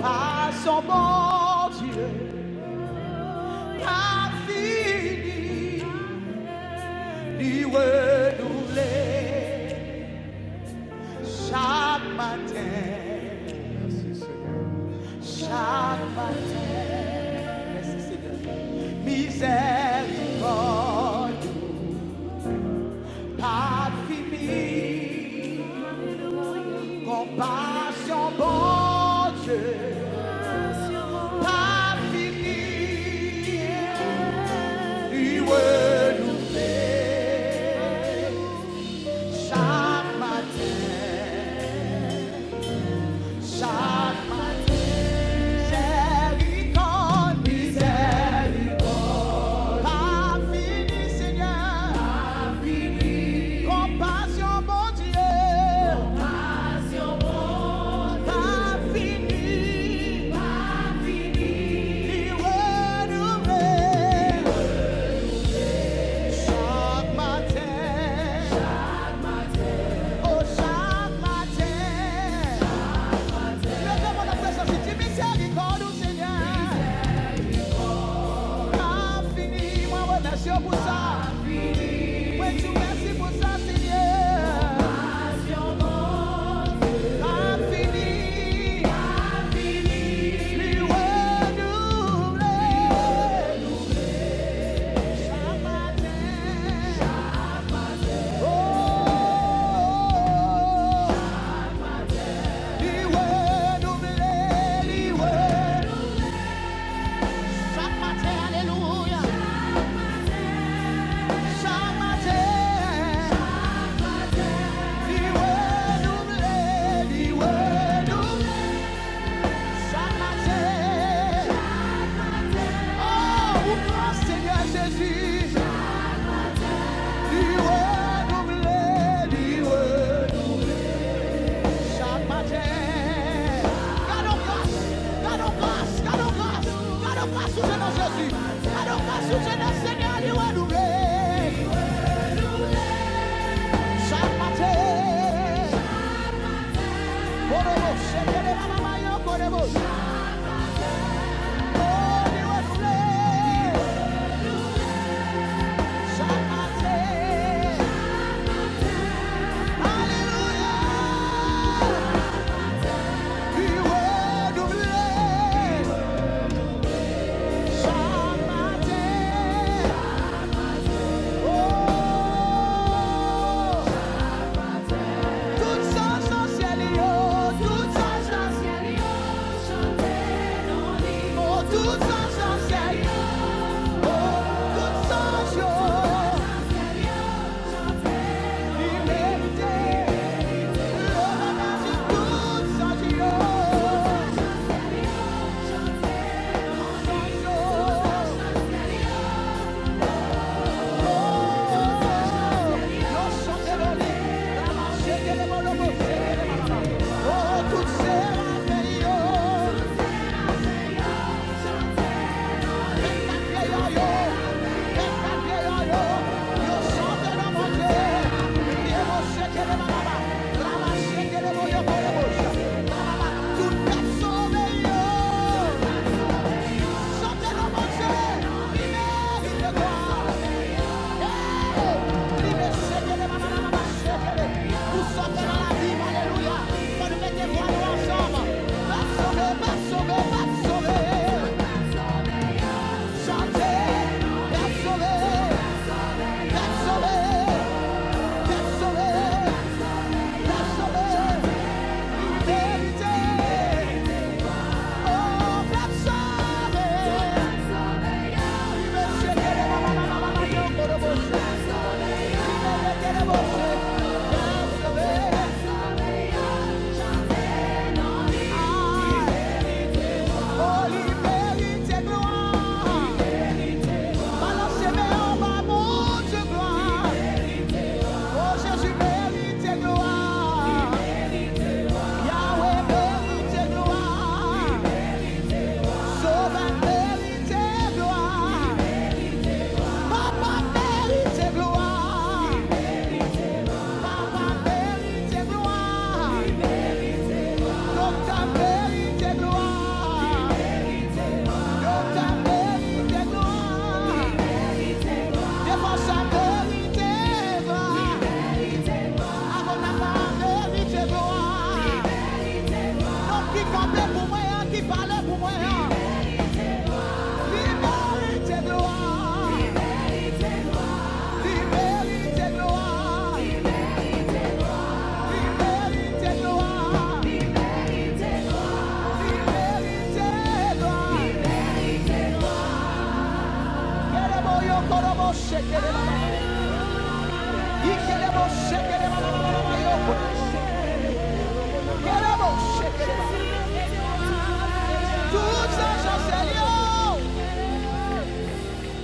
par son bon Dieu, a fini, lui renouveler chaque matin, chaque matin. Merci Seigneur. Miséricorde, pas fini, compassion, bon Dieu.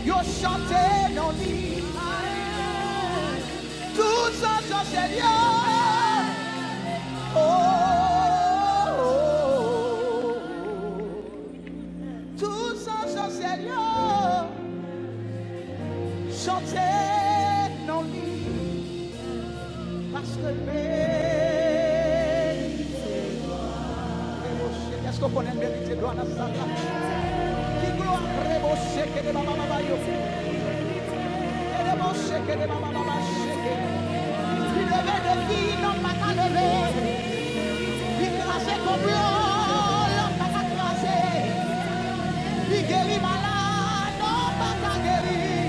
Yo chante non li. Tout ça, Seigneur. Oh, oh, oh. Tout ça, Seigneur. Chantez non li. Parce que est-ce qu'on connaît le mérite de la salle? Qui gloire, rebosser que les mamans maillot. Que les mamans maman il levait de vie, non pas qu'à lever. Il crasait comme l'eau, non pas qu'à crasser. Il guérit malade, non pas qu'à guérir.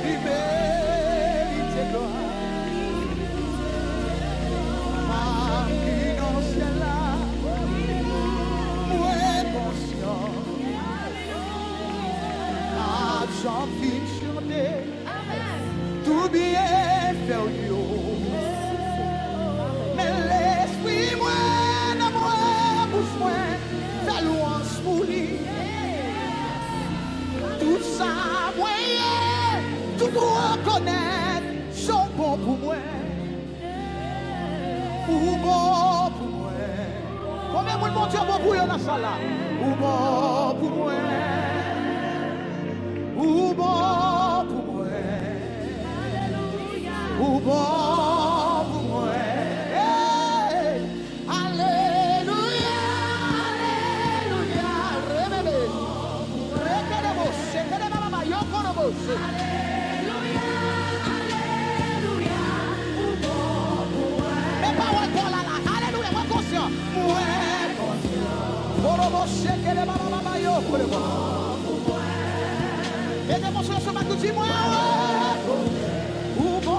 Il mérite gloire. Marquis dans ce ciel-là, moi conscient. J'en vis chanter. Tout bien fait au lieu. Mais l'esprit, moi, dans moi, bouche, moi, fait louange pour lui. Tout ça, moi, tout reconnaître, sont bons pour moi. Ou bon pour moi. Combien de monde Dieu bon pour eux dans la salle là? Ou bon pour moi. Ou bon pour moi. Ou bon pour moi. Hey, alléluia, alléluia. Remember. Rekelebo, sekelebo, mama, yokonobo. Alléluia, alléluia. Ou bon pour moi. Mais pas ouais pour la la. Alléluia, moi conscient. Ouais, conscient. Korobo, sekelebo, mama, yokonobo. Et démonstration m'a tout dit moi. Ou bon.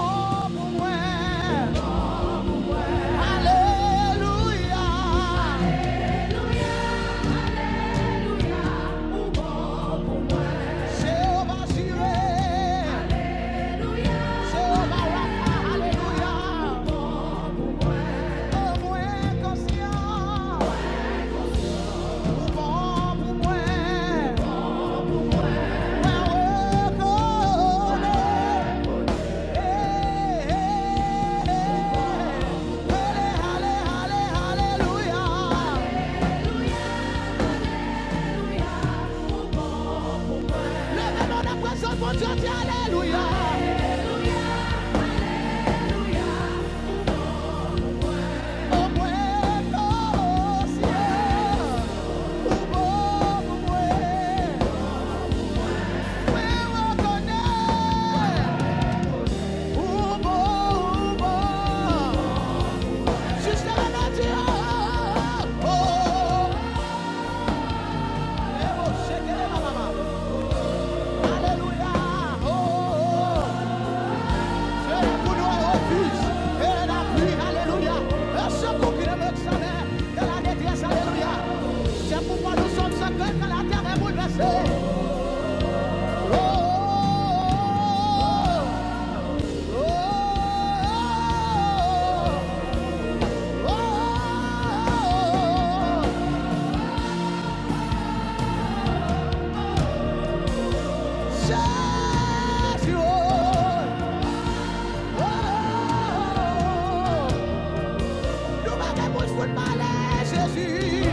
Jésus.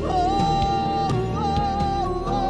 Oh, oh, oh.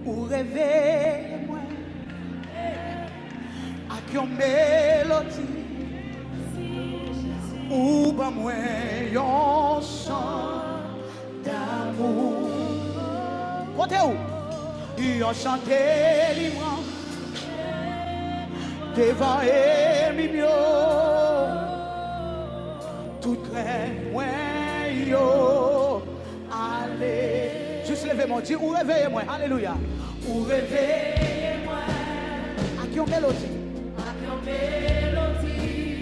ou réveille-moi avec une mélodie ou ben moi un chant d'amour. Côté où? Il a chanté libre devant Emilio. Tout crème, moi yo, allez. Juste levez-moi, dis ou réveillez-moi, alléluia. Ou réveillez-moi. Avec une mélodie.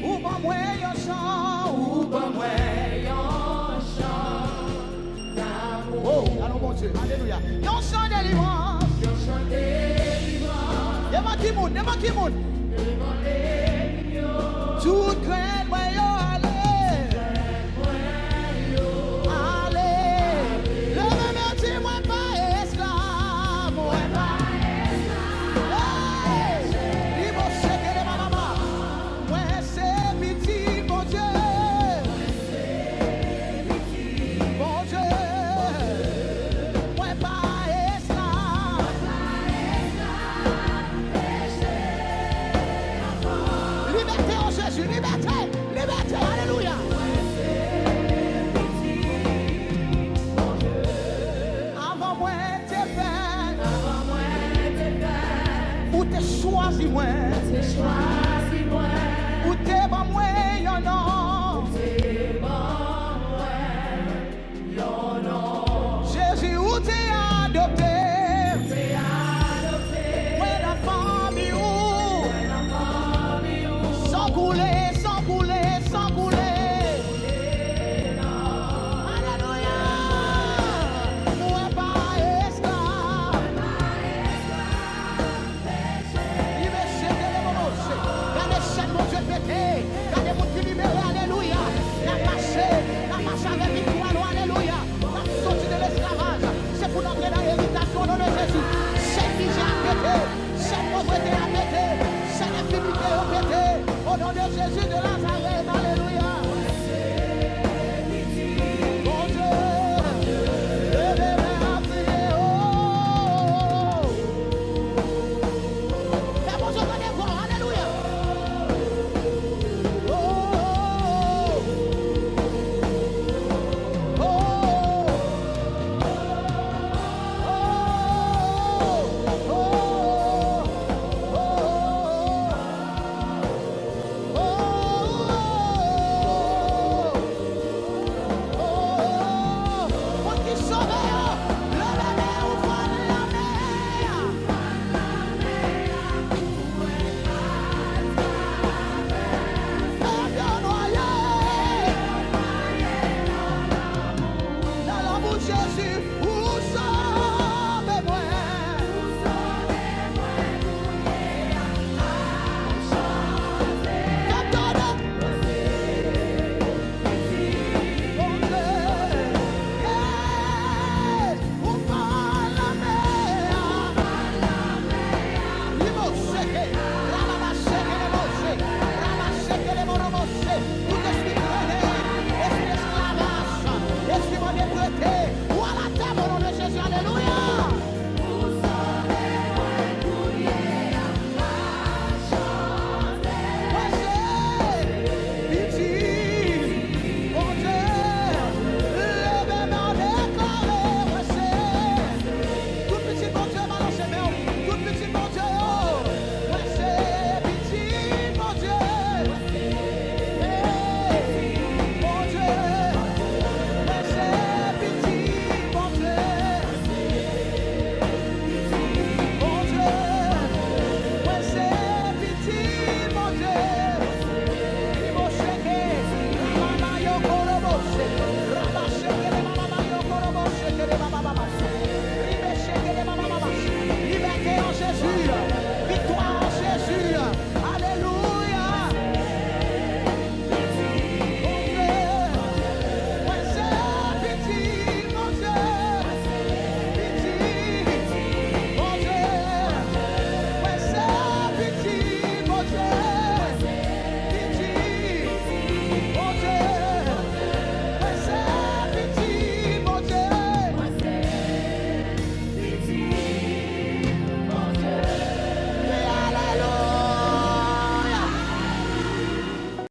Ou ben moi un chant, ou ben moi un chant d'amour. Oh, allons mon Dieu, alléluia. Un chant de délivrance. Un chant de délivrance. Devant qui monde, devant qui monde. Devant Emilio. Tout crème, moi yo, allez. Choisis-moi, ou t'es pas moi, y'en a.